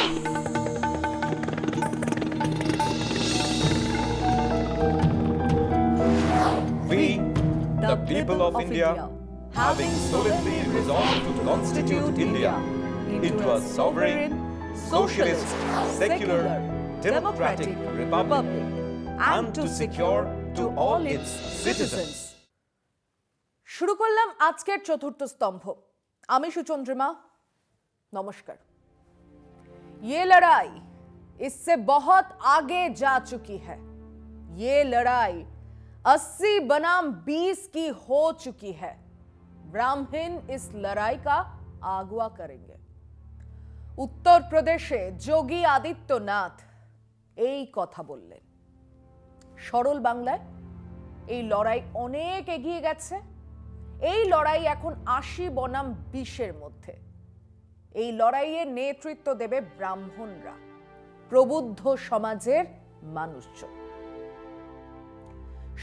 We, the people of India, having solemnly resolved to constitute India into a sovereign, socialist, secular, democratic republic, and to secure to all its citizens. শুরু করলাম আজকের চতুর্থ স্তম্ভ। আমি সুচন্দ্রিমা, नमस्कार। ये लड़ाई इससे बहुत आगे जा चुकी है। ये लड़ाई 80 बनाम 20 की हो चुकी है। ब्राह्मण इस लड़ाई का आगुआ करेंगे। उत्तर प्रदेशे যোগী আদিত্যনাথ এই কথা বললেন। সরল বাংলায় এই লড়াই অনেক এগিয়ে গেছে। এই লড়াই এখন 80 বনাম 20-এর মধ্যে। এই লড়াইয়ের নেতৃত্ব দেবে ব্রাহ্মণরা, প্রবুদ্ধ সমাজের মানুষজন।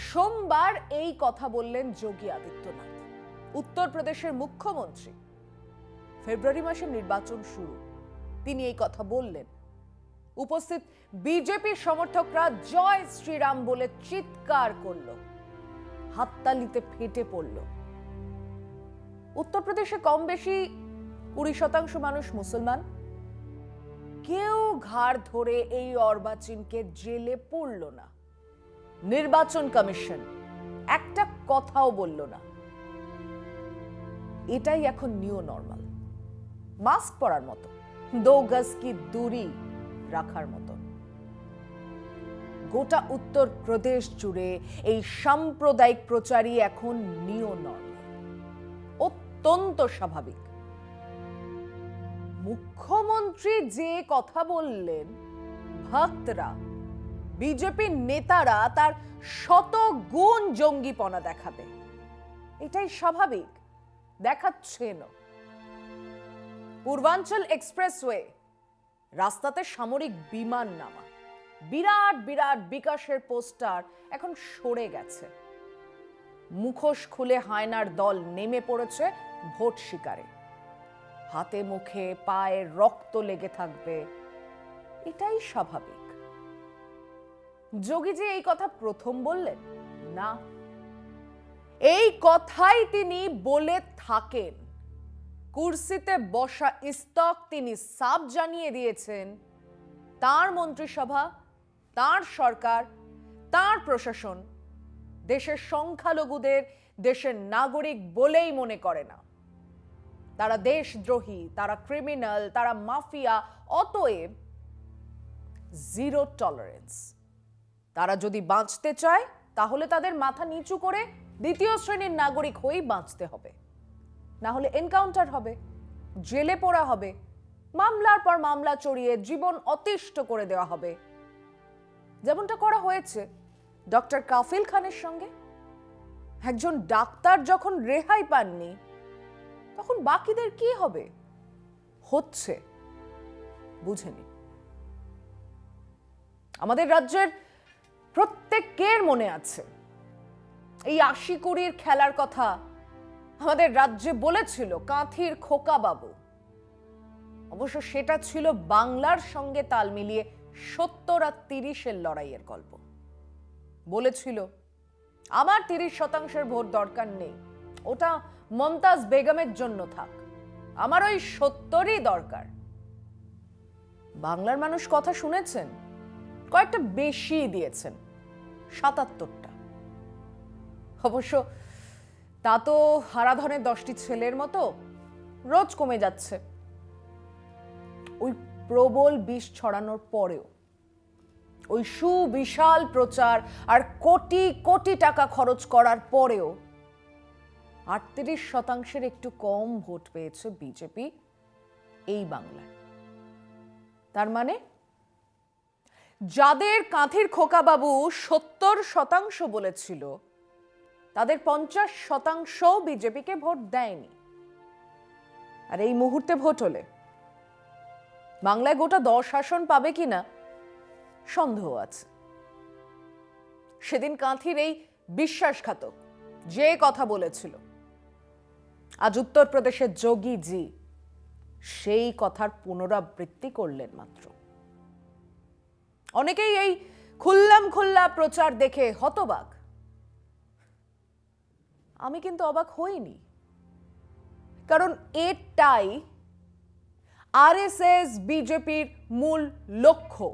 সোমবার এই কথা বললেন যোগী আদিত্যনাথ, উত্তরপ্রদেশের মুখ্যমন্ত্রী। ফেব্রুয়ারি মাসে নির্বাচন শুরু, তিনি এই কথা বললেন। উপস্থিত বিজেপি সমর্থকরা জয় শ্রীরাম বলে চিৎকার করল, হাততালিতে ফেটে পড়ল। উত্তরপ্রদেশে কম বেশি 20% মানুষ মুসলমান। কেউ ঘাড় ধরে এই অর্বাচীনকে জেলে পুরল না। নির্বাচন কমিশন একটা কথাও বলল না। এটাই এখন নিউ নরমাল। মাস্ক পরার মতো, 2 গজ কি দূরি রাখার মতো। গোটা উত্তরপ্রদেশ জুড়ে এই সাম্প্রদায়িক প্রচারই এখন নিউ নরমাল, অত্যন্ত স্বাভাবিক। মুখ্যমন্ত্রী যে কথা বললেন, ভক্তরা, বিজেপির নেতারা তার 100 গুণ জঙ্গিপনা দেখাবে, এটাই স্বাভাবিক, দেখাচ্ছেন। পূর্বাঞ্চল এক্সপ্রেসওয়ে রাস্তাতে সামরিক বিমান নামা, বিরাট বিরাট বিকাশের পোস্টার এখন সরে গেছে। মুখোশ খুলে হায়নার দল নেমে পড়েছে ভোট শিকারে। হাতে মুখে পায়ে রক্ত লেগে থাকবে, এটাই স্বাভাবিক। যোগীজি এই কথা প্রথম বললেন না, এই কথাই তিনি বলে থাকেন। কুর্সিতে বসা ইস্তক তিনি সাফ জানিয়ে দিয়েছেন, তার মন্ত্রিসভা, তার সরকার, তার প্রশাসন দেশের সংখ্যালঘুদের দেশের নাগরিক বলেই মনে করে না। তারা দেশদ্রোহী, তারা ক্রিমিনাল, তারা মাফিয়া। অতএব জিরো টলারেন্স। তারা যদি বাঁচতে চায় তাহলে তাদের মাথা নিচু করে দ্বিতীয় শ্রেণীর নাগরিক হয়েই বাঁচতে হবে, না হলে এনকাউন্টার হবে, জেলে পোড়া হবে, মামলার পর মামলা চড়িয়ে জীবন অতিষ্ঠ করে দেওয়া হবে, যেমনটা করা হয়েছে ডক্টর কাফিল খানের সঙ্গে। একজন ডাক্তার যখন রেহাই পাননি, তখন বাকিদের কি হবে? হচ্ছে, বুঝে নিন। আমাদের রাজ্যের প্রত্যেকের মনে আছে এই 80-20 খেলার কথা আমাদের রাজ্যে বলেছিল কাঁথির খোকা বাবু। অবশ্য সেটা ছিল বাংলার সঙ্গে তাল মিলিয়ে 70 আর 30-এর লড়াইয়ের গল্প। বলেছিল আমার 30% ভোট দরকার নেই, ওটা মমতাজ বেগমের জন্য থাক, আমার ওই 70ই দরকার। বাংলার মানুষ কথা শুনেছেন, কয়েকটা বেশি দিয়েছেন, 77টা। অবশ্য তা তো হারাধনের 10টি ছেলের মতো রোজ কমে যাচ্ছে। ওই প্রবল বিষ ছড়ানোর পরেও, ওই সুবিশাল প্রচার আর কোটি কোটি টাকা খরচ করার পরেও 38% একটু কম ভোট পেয়েছে বিজেপি এই বাংলায়। তার মানে যাদের কাঁথির খোকা বাবু 70% বলেছিল, তাদের 50% বিজেপিকে ভোট দেয়নি। আর এই মুহূর্তে ভোট হলে বাংলায় গোটা 10 আসন পাবে কিনা সন্দেহ আছে। সেদিন কাঁথির এই বিশ্বাসঘাতক যে কথা বলেছিল, আজ উত্তরপ্রদেশের যোগীজি সেই কথার পুনরাবৃত্তি করলেন মাত্র। অনেকেই এই খুল্লা প্রচার দেখে হতবাক। আমি কিন্তু অবাক হইনি, কারণ এটাই আরএসএস বিজেপির মূল লক্ষ্য,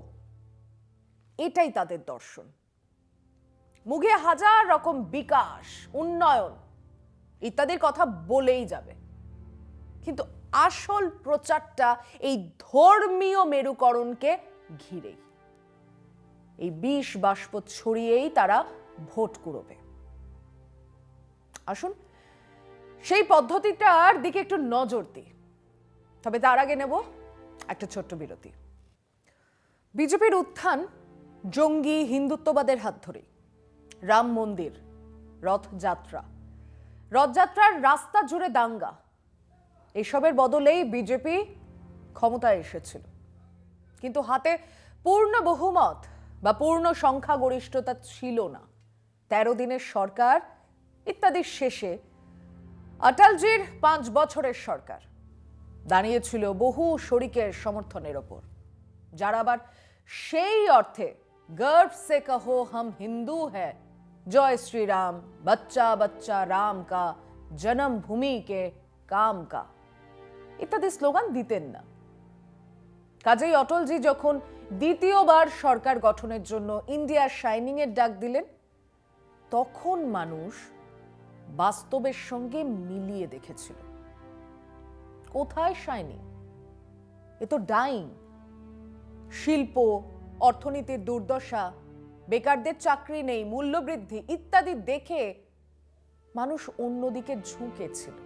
এটাই তাদের দর্শন। মুখে হাজার রকম বিকাশ, উন্নয়ন ইত্যাদির কথা বলেই যাবে, কিন্তু আসল প্রচারটা এই ধর্মীয় মেরুকরণকে ঘিরেই। এই বিষ বাষ্প ছড়িয়েই তারা ভোট কুড়োবে। আসুন সেই পদ্ধতিটার দিকে একটু নজর দিই, তবে তার আগে নেব একটা ছোট্ট বিরতি। বিজেপির উত্থান জঙ্গি হিন্দুত্ববাদের হাত ধরেই। রাম মন্দির, রথযাত্রার রাস্তা জুড়ে দাঙ্গা, এসবের বদলেই বিজেপি ক্ষমতায় এসেছিল, কিন্তু হাতে পূর্ণ বহুমত বা পূর্ণ সংখ্যাগরিষ্ঠতা ছিল না। 13 দিনের সরকার ইত্যাদির শেষে অটলজির 5 বছরের সরকার দাঁড়িয়েছিল বহু শরিকের সমর্থনের ওপর, যারা আবার সেই অর্থে गर्व से कहो हम हिंदू है, जय श्री राम, बच्चा बच्चा राम का, जन्मभूमि के काम का ইত্যাদি স্লোগান দিতেন না। কাজেই অটলজি যখন দ্বিতীয়বার সরকার গঠনের জন্য ইন্ডিয়া শাইনিং এর ডাক দিলেন, তখন মানুষ বাস্তবের সঙ্গে মিলিয়ে দেখেছিল। কোথায় শাইনিং? এ তো ডাইং। শিল্প, অর্থনীতির দুর্দশা, বেকারদের চাকরি নেই, মূল্যবৃদ্ধি ইত্যাদি দেখে মানুষ অন্যদিকে ঝুঁকেছিল।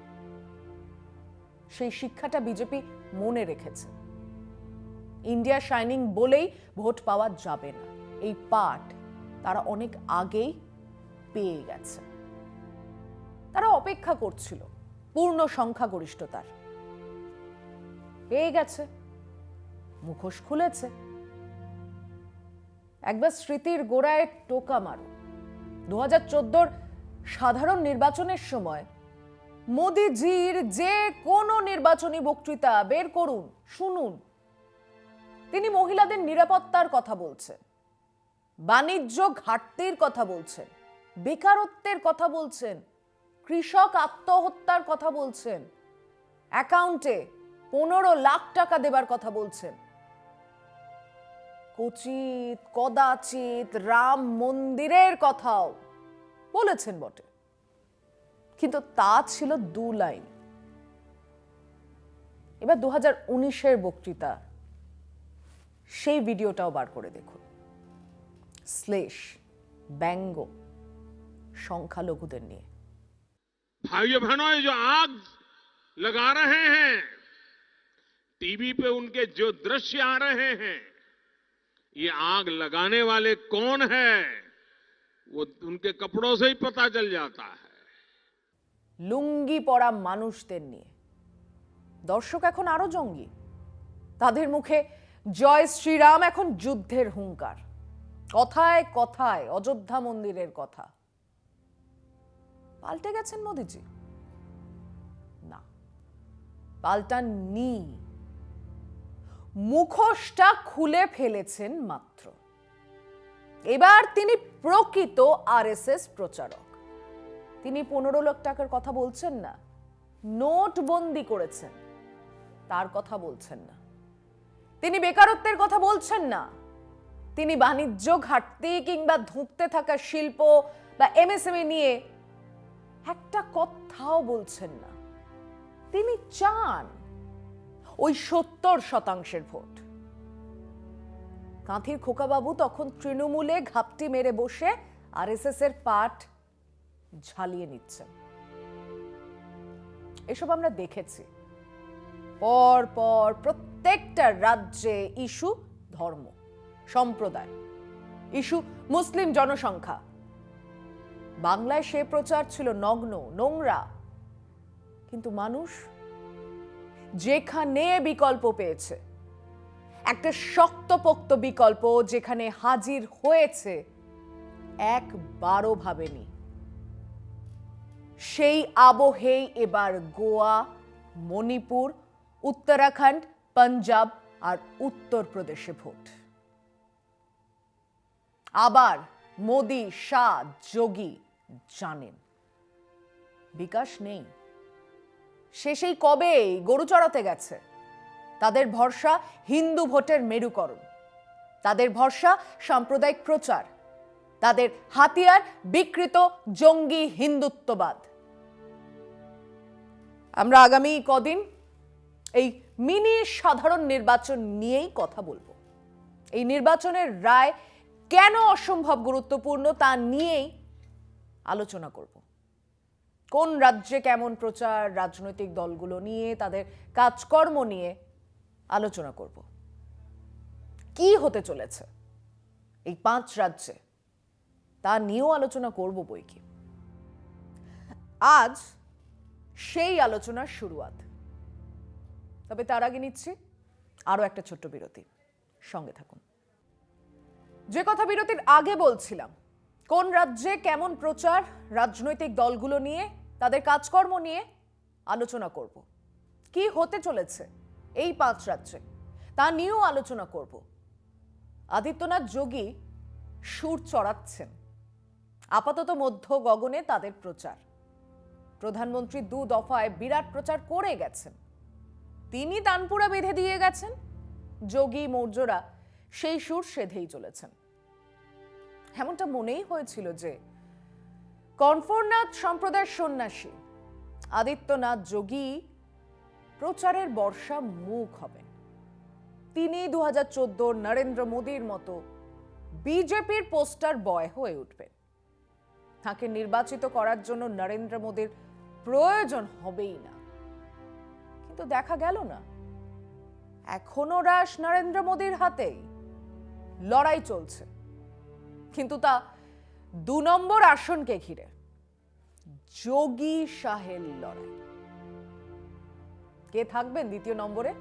সেই শিক্ষাটা বিজেপি মনে রেখেছে। ইন্ডিয়া শাইনিং বলেই ভোট পাওয়া যাবে না, এই পাঠ তারা অনেক আগেই পেয়ে গেছে। তারা অপেক্ষা করছিল পূর্ণ সংখ্যাগরিষ্ঠতার, পেয়ে গেছে, মুখোশ খুলেছে। একবার স্মৃতির গোড়ায় টোকা মারো। 2014 সাধারণ নির্বাচনের সময় মোদিজির যে কোনো নির্বাচনী বক্তৃতা বের করুন, শুনুন। তিনি মহিলাদের নিরাপত্তার কথা বলছেন, বাণিজ্য ঘাটতির কথা বলছেন, বেকারত্বের কথা বলছেন, কৃষক আত্মহত্যার কথা বলছেন, অ্যাকাউন্টে 15 লাখ টাকা দেবার কথা বলছেন। কচিত কদাচিৎ রাম মন্দিরের কথাও বলেছেন বটে, কিন্তু তা ছিল 2 লাইন। এবার 2019-এর বক্তৃতা, সেই ভিডিওটাও বার করে দেখুন। শ্লেষ, ব্যঙ্গ সংখ্যালঘুদের নিয়ে। भाइयों बहनों, ये जो आग लगा रहे हैं, टीवी पे उनके जो दृश्य आ रहे हैं, ये आग लगाने वाले कौन है वो उनके कपड़ों से ही पता चल जाता है। লুঙ্গি পরা মানুষদের নিয়ে দর্শক এখন আরো জঙ্গি। তাদের মুখে জয় শ্রীরাম এখন যুদ্ধের হুঙ্কার, কথায় কথায় অযোধ্যা মন্দিরের কথা। পাল্টে গেছেন মোদিজি? না, পাল্টাননি, মুখোশটা খুলে ফেলেছেন মাত্র। এবার তিনি প্রকৃত আরএসএস প্রচারক। তিনি 15 লাখ টাকার কথা বলছেন না, নোটবন্দি করেছেন তার কথা বলছেন না, তিনি বেকারত্বের কথা বলছেন না, তিনি বাণিজ্য ঘাটতি কিংবা ধুঁকতে থাকা শিল্প বা এমএসএমই নিয়ে একটা কথাও বলছেন না। তিনি চান ওই 70% ভোট। কাঁথির খোকাবাবু তখন তৃণমূলে ঘাপটি মেরে বসে আরএসএস এর পাঠ ঝালিয়ে নিচ্ছেন। এসব আমরা দেখেছি। পর পর প্রত্যেকটা রাজ্যে ইস্যু ধর্ম, সম্প্রদায়, ইস্যু মুসলিম জনসংখ্যা। বাংলায় সে প্রচার ছিল নগ্ন, নোংরা, কিন্তু মানুষ যেখানে বিকল্প পেয়েছে, একটা শক্তপোক্ত বিকল্প যেখানে হাজির হয়েছে, একবারও ভাবেনি। সেই আবহেই এবার গোয়া, মণিপুর, উত্তরাখণ্ড, পাঞ্জাব আর উত্তরপ্রদেশে ভোট। আবার মোদি, শাহ, যোগী জানেন বিকাশ নেই, সে সেই কবেই গরু চড়াতে গেছে। তাদের ভরসা হিন্দু ভোটের মেরুকরণ, তাদের ভরসা সাম্প্রদায়িক প্রচার, তাদের হাতিয়ার বিকৃত জঙ্গি হিন্দুত্ববাদ। আমরা আগামী কদিন এই মিনি সাধারণ নির্বাচন নিয়েই কথা বলবো। এই নির্বাচনের রায় কেন অসম্ভব গুরুত্বপূর্ণ তা নিয়েই আলোচনা করব। কোন রাজ্যে কেমন প্রচার, রাজনৈতিক দলগুলো নিয়ে, তাদের কাজকর্ম নিয়ে আলোচনা করব। কি হতে চলেছে এই 5 রাজ্যে তা নিয়েও আলোচনা করব বই কি। আজ সেই আলোচনার শুরুয়াত। তবে তার আগে নিচ্ছি আরো একটা ছোট্ট বিরতি, সঙ্গে থাকুন। যে কথা বিরতির আগে বলছিলাম, কোন রাজ্যে কেমন প্রচার, রাজনৈতিক দলগুলো নিয়ে, তাদের কাজকর্ম নিয়ে আলোচনা করব। কি হতে চলেছে এই 5 রাজ্যে তা নিয়েও আলোচনা করব। আদিত্যনাথ যোগী সুর চড়াচ্ছেন, আপাতত মধ্য গগনে তাদের প্রচার। প্রধানমন্ত্রী 2 দফায় বিরাট প্রচার করে গেছেন, তিনি তানপুরা বেঁধে দিয়ে গেছেন, যোগী মৌর্যরা সেই সুর সেধেই চলেছেন। এমনটা মনেই হয়েছিল যে কনফরনাথ সম্প্রদায়ের সন্ন্যাসী আদিত্যনাথ যোগী প্রচারের বর্ষা মুখ হবেন। তিনি 2014 নরেন্দ্র মোদীর মতো বিজেপির পোস্টার বয় হয়ে উঠবেন। তাকে নির্বাচিত করার জন্য নরেন্দ্র মোদীর প্রয়োজন হবেই না। কিন্তু দেখা গেল না, এখনো রাশ নরেন্দ্র মোদীর হাতেই। লড়াই চলছে, কিন্তু তা 2 নম্বর আসনকে ঘিরে। যোগী শাহের লড়াই। কে থাকবেন 2য় নম্বরে?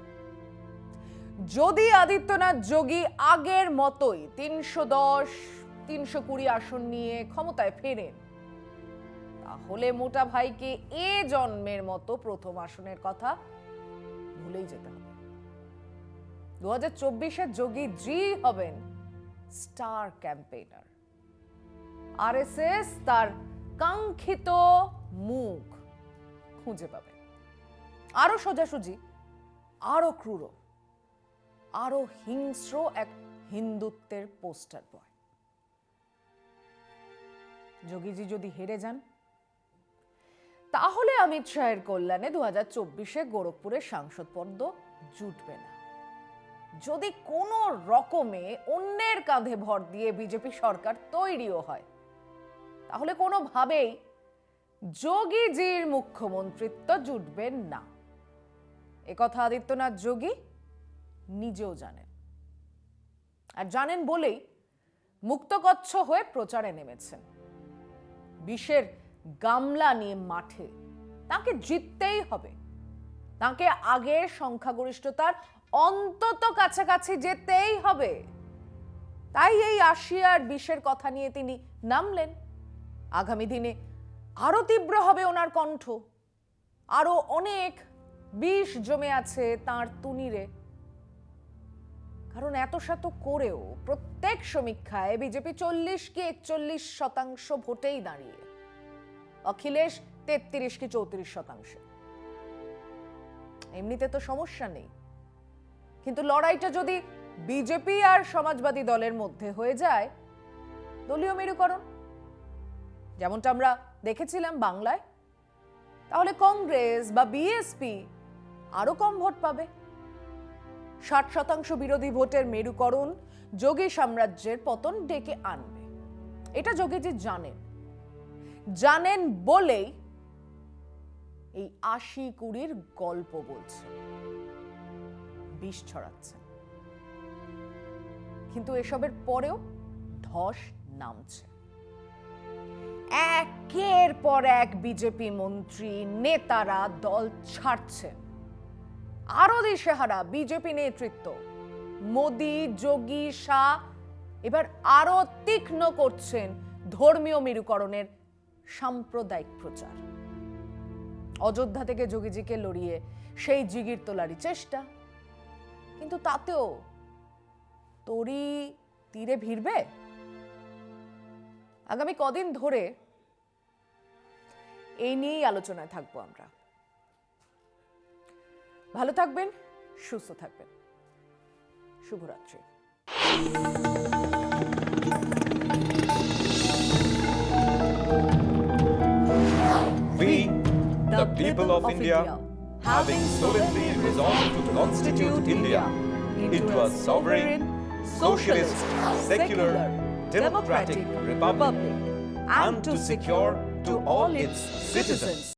যদি আদিত্যনাথ যোগী আগের মতোই 310-320 আসন নিয়ে ক্ষমতায় ফেরেন, তাহলে মোটা ভাইকে এ জন্মের মতো প্রথম আসনের কথা ভুলেই যেতে হবে। 2024-এ যোগী জি হবেন স্টার ক্যাম্পেইনার। আরএসএস তার কাঙ্ক্ষিত মুখ খুঁজে পাবে। আরো সোজাসুজি, আরো ক্রূর, আরো হিংস্র এক হিন্দুত্বের পোস্টার বয়। যোগীজি যদি হেরে যান, তাহলে অমিত শাহের কল্যাণে 2024-এ গোরখপুরের সাংসদ পদ জুটবে না। যদি কোনো রকমে অন্যের কাঁধে ভর দিয়ে বিজেপি সরকার তৈরিও হয়, তাহলে কোনোভাবেই যোগীজির মুখ্যমন্ত্রিত্ব জুটবেন না। একথা আদিত্যনাথ যোগী নিজেও জানেন, আর জানেন বলেই মুক্তকচ্ছ হয়ে প্রচারে নেমেছেন। বিষের গামলা নিয়ে মাঠে। তাকে জিততেই হবে, তাকে আগের সংখ্যাগরিষ্ঠতার অন্তত কাছাকাছি যেতেই হবে। তাই এই 80 আর 20-এর কথা নিয়ে তিনি নামলেন। আগামী দিনে আরো তীব্র হবে ওনার কণ্ঠ, আরো অনেক বিষ জমে আছে তার তুনিরে। কারণ এত শত করেও প্রত্যেক সমীক্ষায় বিজেপি 40 কি 41% ভোটেই দাঁড়িয়ে, অখিলেশ 33 কি 34%। এমনিতে তো সমস্যা নেই, কিন্তু লড়াইটা যদি বিজেপি আর সমাজবাদী দলের মধ্যে হয়ে যায়, দলীয় মেরুকরণ যেমনটা আমরা দেখেছিলাম বাংলায়, তাহলে কংগ্রেস বা বিএসপি আরো কম ভোট পাবে। 60% বিরোধী ভোটের মেরুকরণ যোগী সাম্রাজ্যের পতন ডেকে আনবে। এটা যোগীজি জানেন বলেই এই 80-20 গল্প বলছে, বিষ ছড়াচ্ছেন। কিন্তু এসবের পরেও ধস নামছে। একের পর এক বিজেপি মন্ত্রী নেতারা দল ছাড়ছেন। আরো দিশেহারা বিজেপি নেতৃত্ব, মোদি, যোগী, শাহ এবার আরো তীক্ষ্ণ করছেন ধর্মীয় মেরুকরণের সাম্প্রদায়িক প্রচার। অযোধ্যা থেকে যোগীজিকে লড়িয়ে সেই জিগির তোলারই চেষ্টা, কিন্তু তাতেও তরি তীরে ভিড়বে। আগামী কদিন ধরে এই নিয়েই আলোচনায় থাকবো আমরা। ভালো থাকবেন, সুস্থ থাকবেন, শুভরাত্রি। We, the people of India, having solemnly resolved to constitute India into a sovereign, socialist, secular, democratic republic, and to secure to all its citizens